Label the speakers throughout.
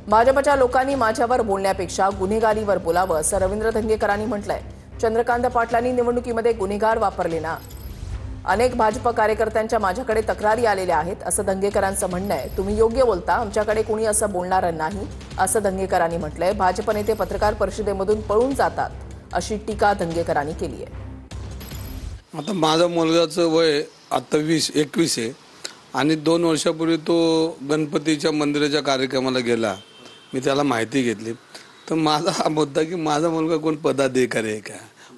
Speaker 1: भाजपच्या लोकांनी माझ्यावर बोलण्यापेक्षा गुन्हेगारीवर बोलावं असं रवींद्र धंगेकरांनी म्हटलंय। चंद्रकांत पाटलांनी निवडणुकीमध्ये गुन्हेगार वापरले ना। अनेक भाजप कार्यकर्त्यांच्या माझ्याकडे तक्रारी आलेल्या आहेत असं धंगेकरांचं म्हणणं आहे। तुम्ही योग्य बोलता, आमच्याकडे कोणी असं बोलणार नाही असं धंगेकरांनी म्हटलंय। भाजप नेते पत्रकार परिषदेमधून पळून जातात अशी टीका धंगेकरांनी केली आहे।
Speaker 2: आता माझा मुलगाचं वय आता 21 आहे आणि 2 वर्षापूर्वी तो गणपतीच्या मंदिराच्या कार्यक्रमाला गेला। मी त्याला माहिती घेतली तर माझा हा मुद्दा की माझा मुलगा कोण पदाधिकारी आहे का,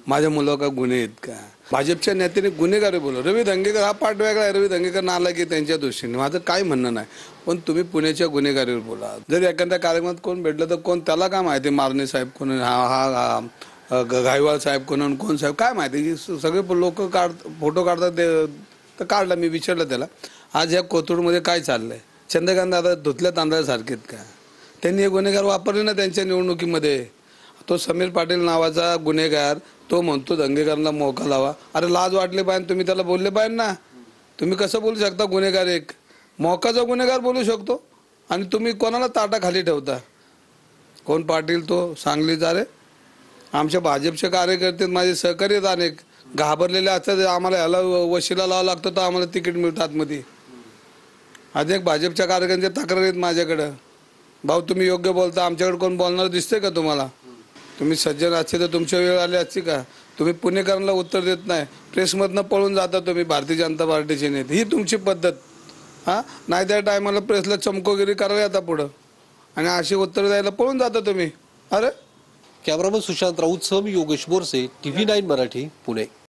Speaker 2: माझ्या मुलावर गुन्हे आहेत का। भाजपच्या नेत्याने गुन्हेगारी बोललो। रवी धंगेकर हा पाठ वेगळा आहे, रवी धंगेकर नाला की त्यांच्या दृष्टीने माझं काय म्हणणं नाही, पण तुम्ही पुण्याच्या गुन्हेगारीवर बोला। जर एखाद्या कार्यक्रमात कोण भेटलं तर कोण त्याला काय माहिती मारणे साहेब कोण, हा घाईवाल साहेब कोण साहेब काय माहिती। सगळे लोक फोटो काढतात तर काढला, मी विचारलं त्याला आज या कोथरूडमध्ये काय चाललंय। चंद्रकांत दादा धुतल्या तांदळासारखेत का, त्यांनी हे गुन्हेगार वापरले ना त्यांच्या निवडणुकीमध्ये। तो समीर पाटील नावाचा गुन्हेगार तो म्हणतो धंगेकरांना मोका लावा। अरे लाज वाटले पाहिजे, तुम्ही त्याला बोलले पाहिजे ना। तुम्ही कसं बोलू शकता गुन्हेगार एक मोकाचा गुन्हेगार बोलू शकतो आणि तुम्ही कोणाला ताटाखाली ठेवता। कोण पाटील तो सांगलीचा रे। आमच्या भाजपचे कार्यकर्ते माझे सहकारी आहेत अनेक घाबरलेले असतात, आम्हाला ह्याला वशिला लावावं लागतं तर आम्हाला तिकीट मिळतात मध्ये। अनेक भाजपच्या कार्यकर्त्यांच्या तक्रारी आहेत माझ्याकडं। भाऊ तुम्ही योग्य बोलता, आमच्याकडे कोण बोलणार दिसतंय का तुम्हाला। तुम्ही सज्जन असते तर तुमच्या वेळ आली असती का। तुम्ही पुणेकरांना उत्तर देत नाही, प्रेसमधनं पळून जाता तुम्ही भारतीय जनता पार्टीचे नेते, ही तुमची पद्धत। नाही त्या टायमाला प्रेसला चमकोगिरी करायला येता पुढं आणि अशी उत्तर द्यायला पळून जाता तुम्ही। अरे
Speaker 3: कॅमेरामन सुशांत राऊत सह मी योगेश बोरसे, TV9 मराठी, पुणे।